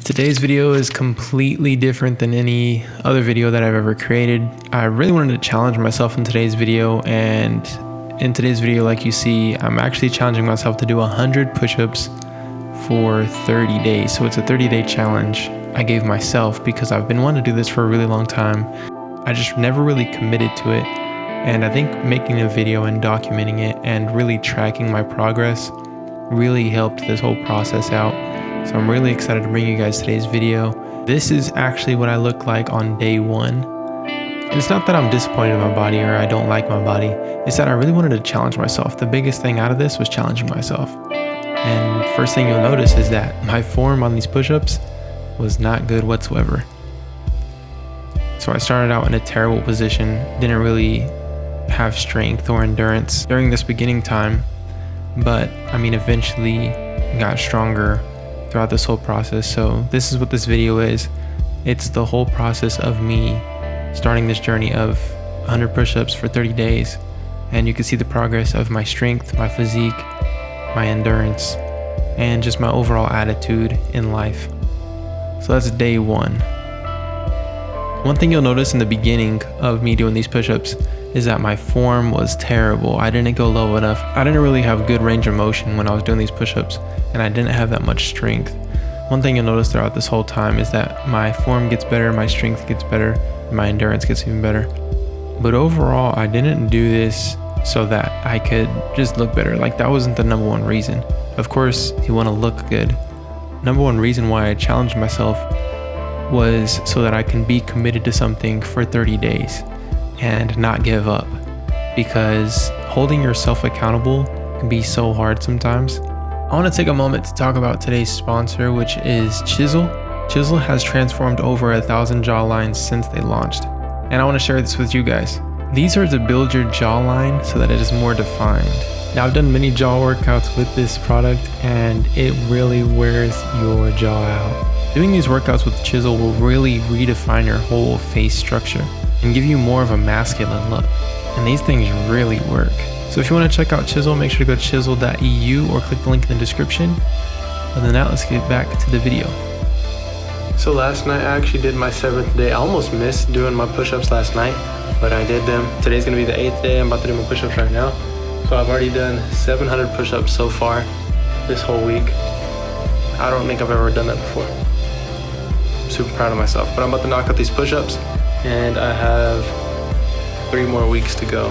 Today's video is completely different than any other video that I've ever created. I really wanted to challenge myself in today's video, and in today's video, like you see, I'm actually challenging myself to do 100 push-ups for 30 days. So it's a 30-day challenge I gave myself because I've been wanting to do this for a really long time. I just never really committed to it. And I think making a video and documenting it and really tracking my progress really helped this whole process out. So I'm really excited to bring you guys today's video. This is actually what I look like on day one. And it's not that I'm disappointed in my body or I don't like my body. It's that I really wanted to challenge myself. The biggest thing out of this was challenging myself. And first thing you'll notice is that my form on these push-ups was not good whatsoever. So I started out in a terrible position, didn't really have strength or endurance during this beginning time. But I mean, eventually got stronger throughout this whole process. So this is what this video is. It's the whole process of me starting this journey of 100 push-ups for 30 days. And you can see the progress of my strength, my physique, my endurance, and just my overall attitude in life. So that's day one. One thing you'll notice in the beginning of me doing these push-ups is that my form was terrible. I didn't go low enough. I didn't really have good range of motion when I was doing these push-ups, and I didn't have that much strength. One thing you'll notice throughout this whole time is that my form gets better, my strength gets better, and my endurance gets even better. But overall, I didn't do this so that I could just look better. Like, that wasn't the number one reason. Of course, you want to look good. Number one reason why I challenged myself was so that I can be committed to something for 30 days and not give up, because holding yourself accountable can be so hard sometimes. I want to take a moment to talk about today's sponsor, which is Chisel. Chisel has transformed over 1,000 jawlines since they launched, and I want to share this with you guys. These are to build your jawline so that it is more defined. Now, I've done many jaw workouts with this product, and it really wears your jaw out. Doing these workouts with Chisel will really redefine your whole face structure and give you more of a masculine look. And these things really work. So if you want to check out Chisel, make sure to go to chisel.eu or click the link in the description. Other than that, let's get back to the video. So last night I actually did my 7th day. I almost missed doing my push-ups last night, but I did them. Today's gonna be the 8th day. I'm about to do my push-ups right now. So I've already done 700 push-ups so far this whole week. I don't think I've ever done that before. I'm super proud of myself, but I'm about to knock out these push-ups, and I have 3 more weeks to go.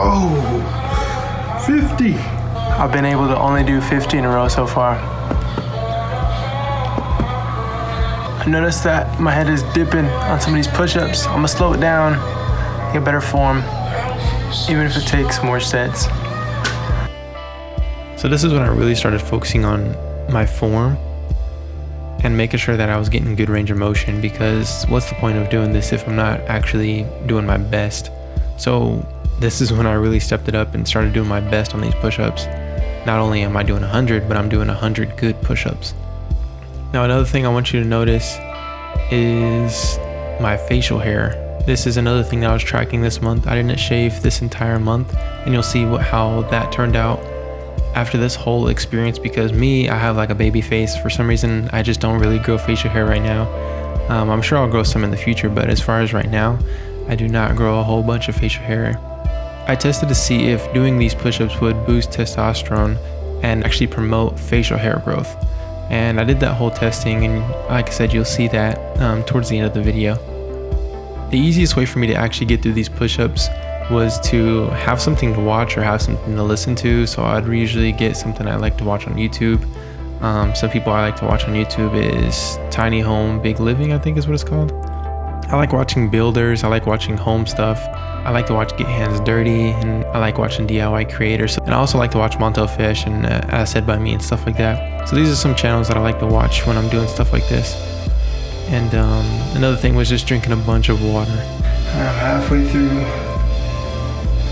Oh, 50. I've been able to only do 50 in a row so far. I noticed that my head is dipping on some of these push-ups. I'm gonna slow it down, get better form, even if it takes more sets. So this is when I really started focusing on my form and making sure that I was getting good range of motion, because what's the point of doing this if I'm not actually doing my best? So this is when I really stepped it up and started doing my best on these push-ups. Not only am I doing 100, but I'm doing 100 good push-ups. Now, another thing I want you to notice is my facial hair. This is another thing that I was tracking this month. I didn't shave this entire month, and you'll see how that turned out after this whole experience, because me, I have like a baby face. For some reason, I just don't really grow facial hair right now. I'm sure I'll grow some in the future, but as far as right now, I do not grow a whole bunch of facial hair. I tested to see if doing these push-ups would boost testosterone and actually promote facial hair growth. And I did that whole testing, and like I said, you'll see that towards the end of the video. The easiest way for me to actually get through these push-ups was to have something to watch or have something to listen to. So I'd usually get something I like to watch on YouTube. Some people I like to watch on YouTube is Tiny Home Big Living, I think is what it's called. I like watching builders, I like watching home stuff. I like to watch Get Hands Dirty, and I like watching DIY creators. And I also like to watch Montel Fish and As Said By Me and stuff like that. So these are some channels that I like to watch when I'm doing stuff like this. And another thing was just drinking a bunch of water. I'm halfway through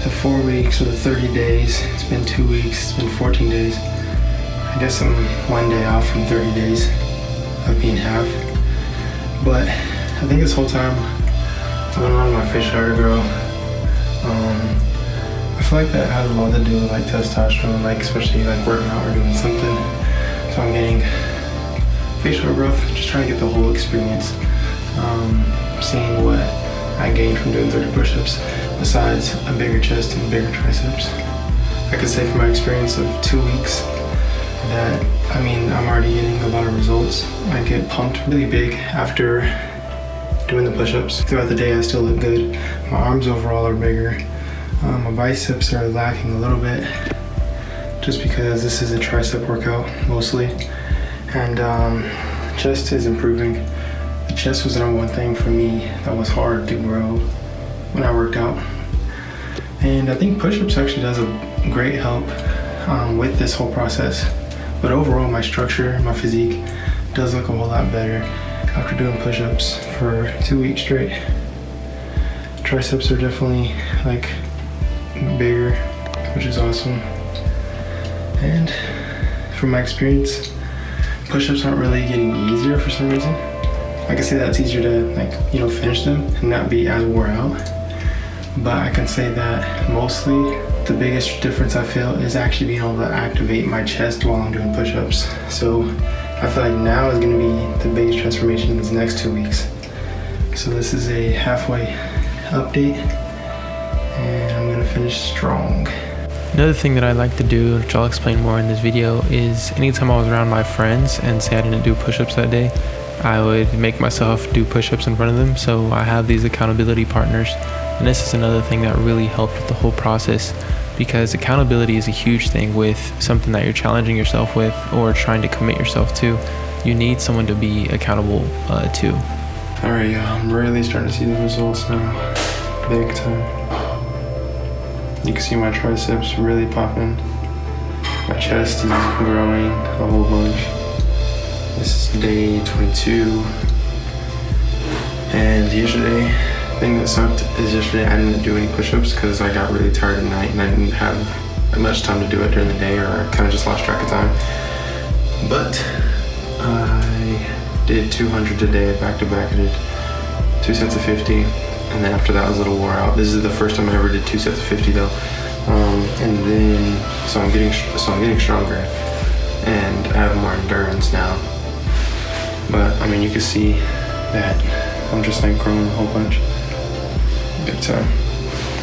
the 4 weeks or the 30 days. It's been 2 weeks, it's been 14 days. I guess I'm 1 day off from 30 days of being half. But I think this whole time I've been wanting my facial hair to grow. I feel like that has a lot to do with like testosterone, like especially like working out or doing something. So I'm getting facial growth, just trying to get the whole experience. Seeing what I gained from doing 30 push-ups besides a bigger chest and bigger triceps. I could say from my experience of 2 weeks that, I mean, I'm already getting a lot of results. I get pumped really big after doing the push-ups. Throughout the day I still look good. My arms overall are bigger. My biceps are lacking a little bit just because this is a tricep workout mostly. And chest is improving. The chest was the number one thing for me that was hard to grow when I worked out. And I think push-ups actually does a great help with this whole process. But overall, my structure, my physique does look a whole lot better after doing push-ups for 2 weeks straight. Triceps are definitely like bigger, which is awesome. And from my experience, push-ups aren't really getting easier for some reason. I can say that it's easier to finish them and not be as wore out. But I can say that mostly the biggest difference I feel is actually being able to activate my chest while I'm doing push-ups. So I feel like now is gonna be the biggest transformation in these next 2 weeks. So this is a halfway update and I'm gonna finish strong. Another thing that I like to do, which I'll explain more in this video, is anytime I was around my friends and say I didn't do push-ups that day, I would make myself do push-ups in front of them. So I have these accountability partners. And this is another thing that really helped with the whole process, because accountability is a huge thing with something that you're challenging yourself with or trying to commit yourself to. You need someone to be accountable to. All right, y'all, I'm really starting to see the results now, big time. You can see my triceps really popping. My chest is growing a whole bunch. This is day 22. And yesterday, the thing that sucked is yesterday I didn't do any push-ups because I got really tired at night and I didn't have much time to do it during the day, or I kind of just lost track of time. But I did 200 today back to back. I did 2 sets of 50, and then after that I was a little wore out. This is the first time I ever did 2 sets of 50 though. And then so I'm getting stronger and I have more endurance now. But I mean, you can see that I'm just like growing a whole bunch. Big time.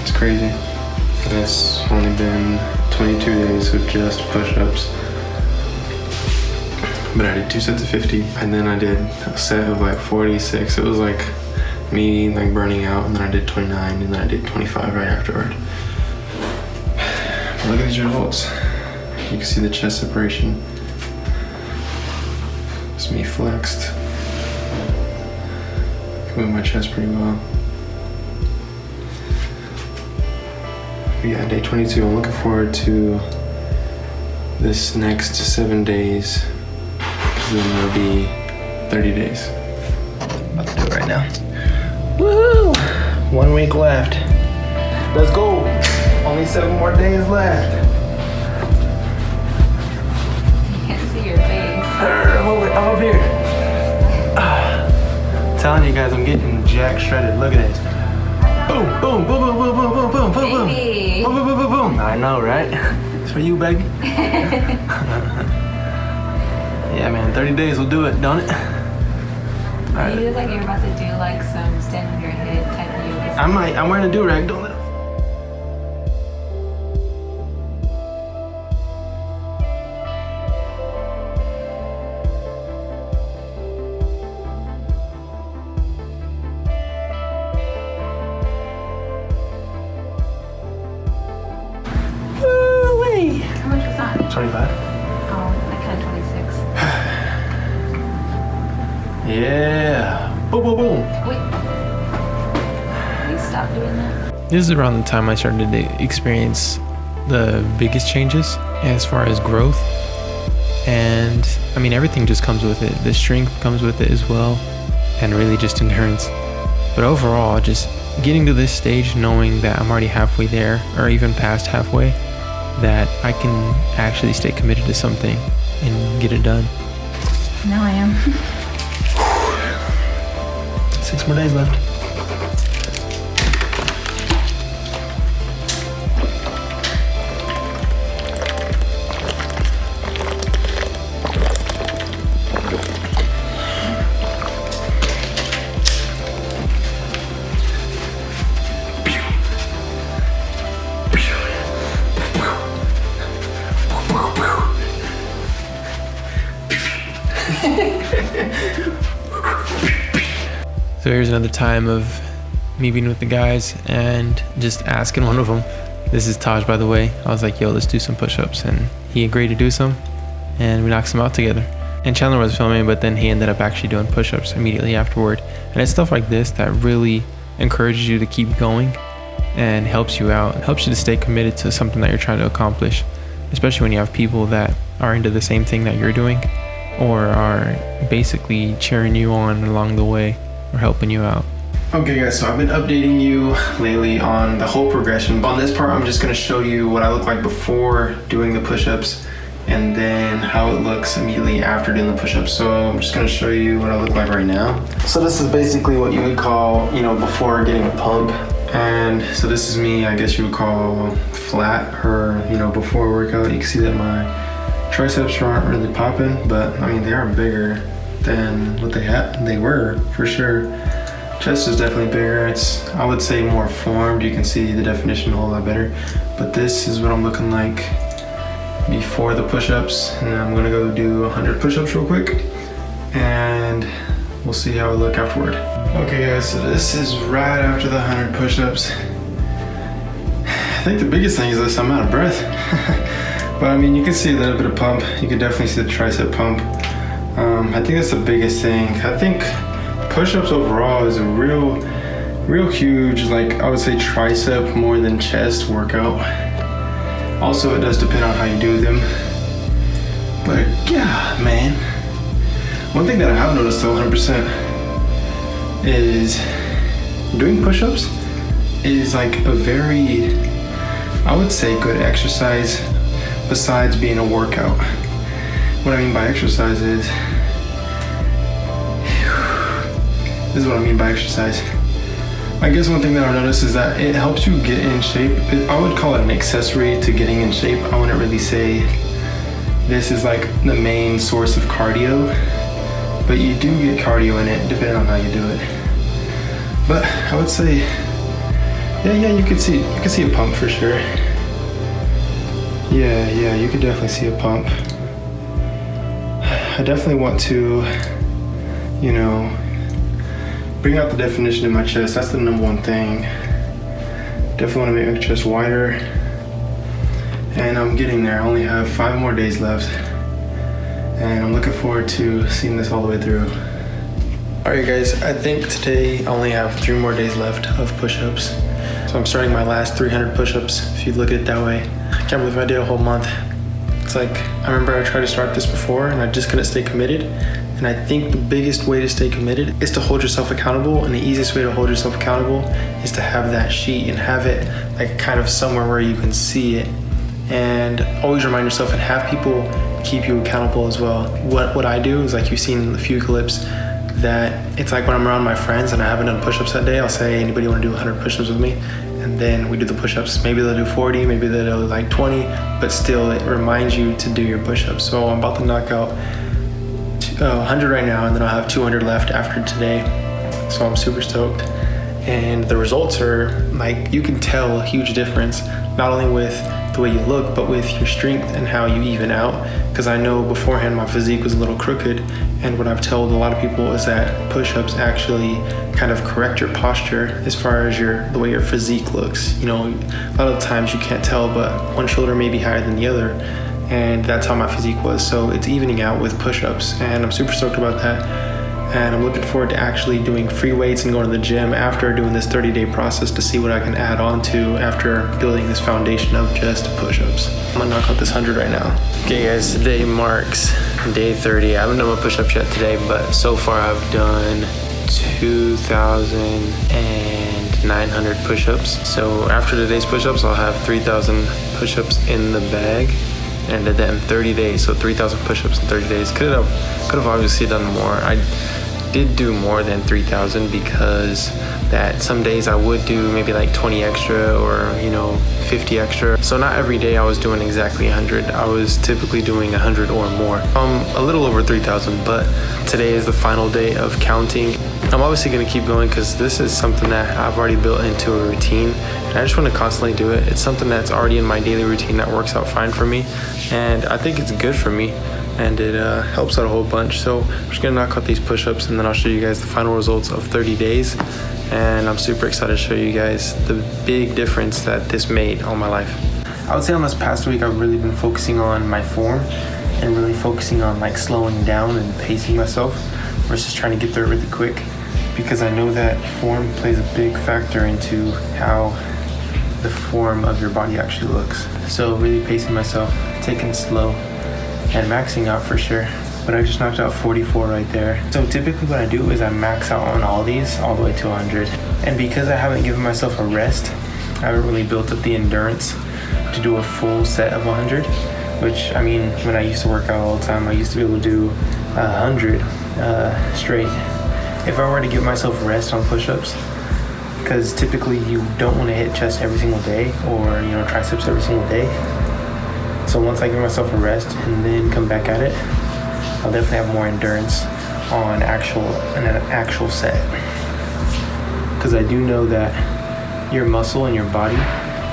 It's crazy. And it's only been 22 days of just push-ups. But I did 2 sets of 50, and then I did a set of like 46. It was like me like burning out, and then I did 29, and then I did 25 right afterward. But look at these results. You can see the chest separation. It's me flexed. Move my chest pretty well. But yeah, day 22. I'm looking forward to this next 7 days, because then it'll be 30 days. About to do it right now. Woohoo! 1 week left. Let's go. Only 7 more days left. You can't see your face. I'm up here. Telling you guys, I'm getting jack shredded. Look at this. Boom, boom, boom, boom, boom, boom, boom, boom, boom, boom. Baby. Boom, boom, boom, boom, boom. I know, right? It's for you, baby. Yeah, man, 30 days will do it, don't it? All right. You look like you're about to do like some stand on your head type of yoga. I'm wearing a do-rag, don't let it. Woo-wee. How much was that? 25. Oh, I kind of 26. Yeah. Boom, boom, boom. Wait. Please stop doing that. This is around the time I started to experience the biggest changes as far as growth. And I mean, everything just comes with it. The strength comes with it as well, and really just endurance. But overall, just getting to this stage, knowing that I'm already halfway there, or even past halfway, that I can actually stay committed to something and get it done. Now I am. 6 more days left. So here's another time of me being with the guys and just asking one of them. This is Taj, by the way. I was like, yo, let's do some push-ups, and he agreed to do some, and we knocked some out together. And Chandler was filming, but then he ended up actually doing push-ups immediately afterward. And it's stuff like this that really encourages you to keep going and helps you out, helps you to stay committed to something that you're trying to accomplish, especially when you have people that are into the same thing that you're doing or are basically cheering you on along the way or helping you out. Okay guys, so I've been updating you lately on the whole progression. On this part, I'm just gonna show you what I look like before doing the push-ups and then how it looks immediately after doing the push-ups. So I'm just gonna show you what I look like right now. So this is basically what you would call, before getting a pump. And so this is me, I guess you would call flat, or before workout. You can see that my triceps aren't really popping, but I mean, they are bigger than what they were for sure. Chest is definitely bigger. It's, I would say, more formed. You can see the definition a whole lot better. But this is what I'm looking like before the push-ups. And I'm gonna go do 100 push-ups real quick, and we'll see how I look afterward. Okay guys, so this is right after the 100 push-ups. I think the biggest thing is this, I'm out of breath. But I mean, you can see a little bit of pump. You can definitely see the tricep pump. I think that's the biggest thing. I think push-ups overall is a real huge, like I would say, tricep more than chest workout. Also, it does depend on how you do them. But yeah, man. One thing that I have noticed though 100% is doing push-ups is like a very, I would say, good exercise besides being a workout. What I mean by exercise is, this is what I mean by exercise. I guess one thing that I've noticed is that it helps you get in shape. I would call it an accessory to getting in shape. I wouldn't really say this is like the main source of cardio, but you do get cardio in it depending on how you do it. But I would say, yeah, you can see a pump for sure. Yeah, you could definitely see a pump. I definitely want to, bring out the definition in my chest. That's the number one thing. Definitely want to make my chest wider. And I'm getting there. I only have 5 more days left. And I'm looking forward to seeing this all the way through. Alright guys, I think today I only have 3 more days left of push-ups. So I'm starting my last 300 push-ups, if you look at it that way. I can't believe I did a whole month. It's like, I remember I tried to start this before and I just couldn't stay committed. And I think the biggest way to stay committed is to hold yourself accountable. And the easiest way to hold yourself accountable is to have that sheet and have it like kind of somewhere where you can see it. And always remind yourself and have people keep you accountable as well. What I do is, like you've seen in a few clips, that it's like when I'm around my friends and I haven't done push-ups that day, I'll say, anybody want to do 100 push-ups with me? And then we do the push-ups. Maybe they'll do 40, maybe they'll do like 20, but still it reminds you to do your push-ups. So I'm about to knock out 100 right now, and then I'll have 200 left after today. So I'm super stoked. And the results are like, you can tell a huge difference, not only with the way you look, but with your strength and how you even out. Because I know beforehand my physique was a little crooked, and what I've told a lot of people is that push-ups actually kind of correct your posture as far as the way your physique looks. A lot of the times you can't tell, but one shoulder may be higher than the other, and that's how my physique was. So it's evening out with push-ups, and I'm super stoked about that. And I'm looking forward to actually doing free weights and going to the gym after doing this 30-day process to see what I can add on to after building this foundation of just push-ups. I'm gonna knock out this 100 right now. Okay guys, today marks day 30. I haven't done my push-ups yet today, but so far I've done 2,900 push-ups. So after today's push-ups, I'll have 3,000 push-ups in the bag. And then 30 days, so 3,000 push-ups in 30 days. Could have obviously done more. I did do more than 3,000 because that some days I would do maybe like 20 extra or 50 extra. So not every day I was doing exactly 100. I was typically doing 100 or more. A little over 3,000, but today is the final day of counting. I'm obviously gonna keep going because this is something that I've already built into a routine, and I just want to constantly do it. It's something that's already in my daily routine that works out fine for me, and I think it's good for me. and it helps out a whole bunch. So I'm just gonna knock out these push-ups, and then I'll show you guys the final results of 30 days. And I'm super excited to show you guys the big difference that this made on my life. I would say on this past week, I've really been focusing on my form and really focusing on like slowing down and pacing myself versus trying to get there really quick, because I know that form plays a big factor into how the form of your body actually looks. So really pacing myself, taking it slow, and maxing out for sure. But I just knocked out 44 right there. So typically what I do is I max out on all these all the way to 100. And because I haven't given myself a rest, I haven't really built up the endurance to do a full set of 100, which, I mean, when I used to work out all the time, I used to be able to do 100 straight. If I were to give myself rest on push-ups, because typically you don't want to hit chest every single day or, you know, triceps every single day. So once I give myself a rest and then come back at it, I'll definitely have more endurance on an actual set. Because I do know that your muscle and your body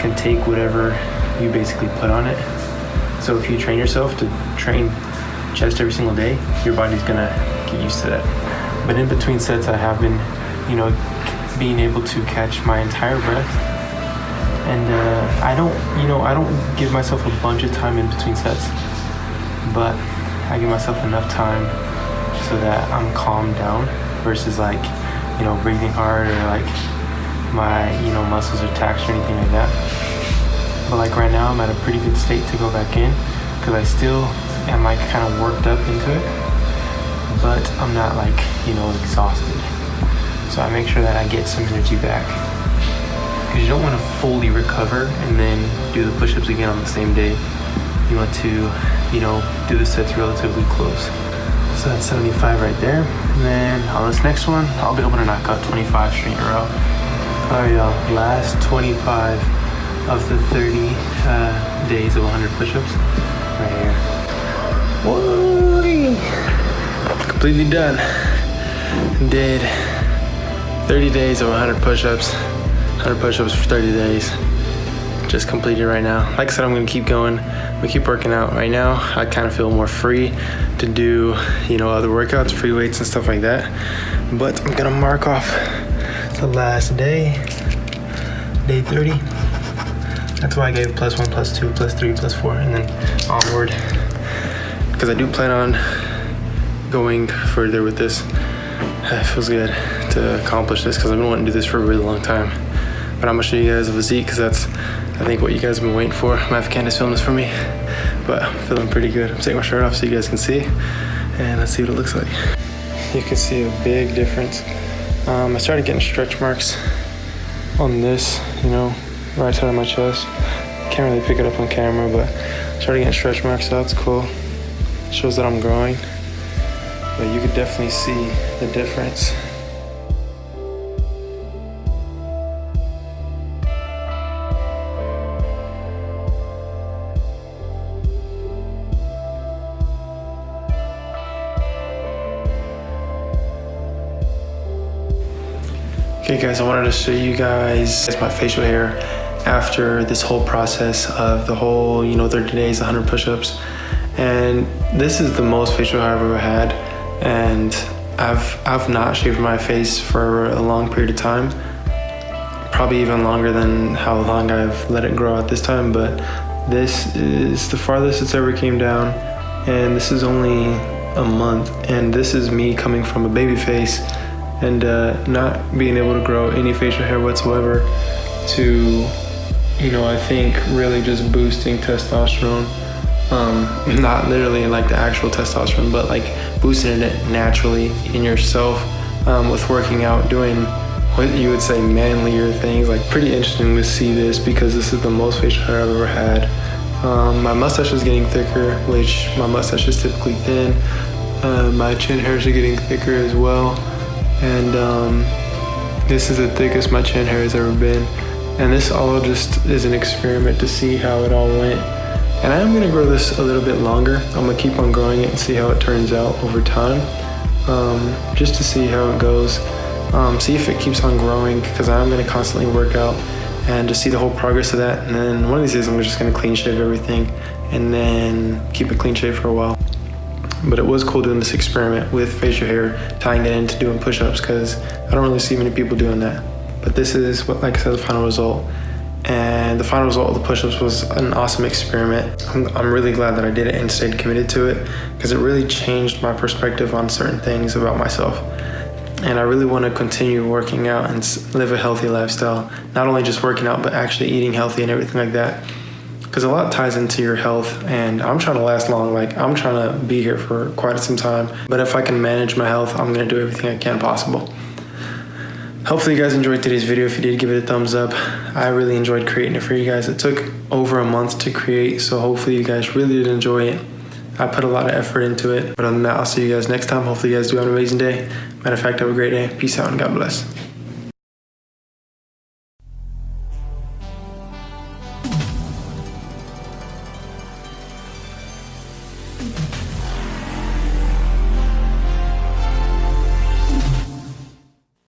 can take whatever you basically put on it. So if you train yourself to train chest every single day, your body's gonna get used to that. But in between sets, I have been, you know, being able to catch my entire breath. And I don't give myself a bunch of time in between sets, but I give myself enough time so that I'm calmed down versus like, you know, breathing hard or like my, you know, muscles are taxed or anything like that. But like right now I'm at a pretty good state to go back in because I still am like kind of worked up into it, but I'm not like, you know, exhausted. So I make sure that I get some energy back, because you don't want to fully recover and then do the push-ups again on the same day. You want to, you know, do the sets relatively close. So that's 75 right there. And then on this next one, I'll be able to knock out 25 straight in a row. All right, y'all, last 25 of the 30 days of 100 push-ups right here. Whoa! Completely done. Did 30 days of 100 push-ups. 100 push-ups for 30 days. Just completed right now. Like I said, I'm gonna keep going. We keep working out. Right now, I kind of feel more free to do, you know, other workouts, free weights and stuff like that. But I'm gonna mark off the last day, day 30. That's why I gave +1, +2, +3, +4, and then onward. Because I do plan on going further with this. It feels good to accomplish this because I've been wanting to do this for a really long time. But I'm gonna show you guys a physique because that's, I think, what you guys have been waiting for. I might have Candace film this for me, but I'm feeling pretty good. I'm taking my shirt off so you guys can see, and let's see what it looks like. You can see a big difference. I started getting stretch marks on this, you know, right side of my chest. Can't really pick it up on camera, but I started getting stretch marks, so that's cool. Shows that I'm growing, but you could definitely see the difference. Okay guys, I wanted to show you guys my facial hair after this whole process of the whole, you know, 30 days, 100 push-ups. And this is the most facial hair I've ever had. And I've not shaved my face for a long period of time. Probably even longer than how long I've let it grow at this time. But this is the farthest it's ever came down. And this is only a month. And this is me coming from a baby face and not being able to grow any facial hair whatsoever to, you know, I think really just boosting testosterone. Not literally like the actual testosterone, but like boosting it naturally in yourself with working out, doing what you would say manlier things. Like, pretty interesting to see this because this is the most facial hair I've ever had. My mustache is getting thicker, which my mustache is typically thin. My chin hairs are getting thicker as well. And this is the thickest my chin hair has ever been. And this all just is an experiment to see how it all went. And I am gonna grow this a little bit longer. I'm gonna keep on growing it and see how it turns out over time. Just to see how it goes. See if it keeps on growing, because I'm gonna constantly work out and just see the whole progress of that. And then one of these days I'm just gonna clean shave everything and then keep it clean shave for a while. But it was cool doing this experiment with facial hair, tying it into doing push-ups, because I don't really see many people doing that. But this is what, like I said, the final result. And the final result of the push-ups was an awesome experiment. I'm really glad that I did it and stayed committed to it, because it really changed my perspective on certain things about myself. And I really want to continue working out and live a healthy lifestyle. Not only just working out, but actually eating healthy and everything like that. Because a lot ties into your health, and I'm trying to last long. Like, I'm trying to be here for quite some time. But if I can manage my health, I'm going to do everything I can possible. Hopefully you guys enjoyed today's video. If you did, give it a thumbs up. I really enjoyed creating it for you guys. It took over a month to create, so hopefully you guys really did enjoy it. I put a lot of effort into it. But other than that, I'll see you guys next time. Hopefully you guys do have an amazing day. Matter of fact, have a great day. Peace out and God bless.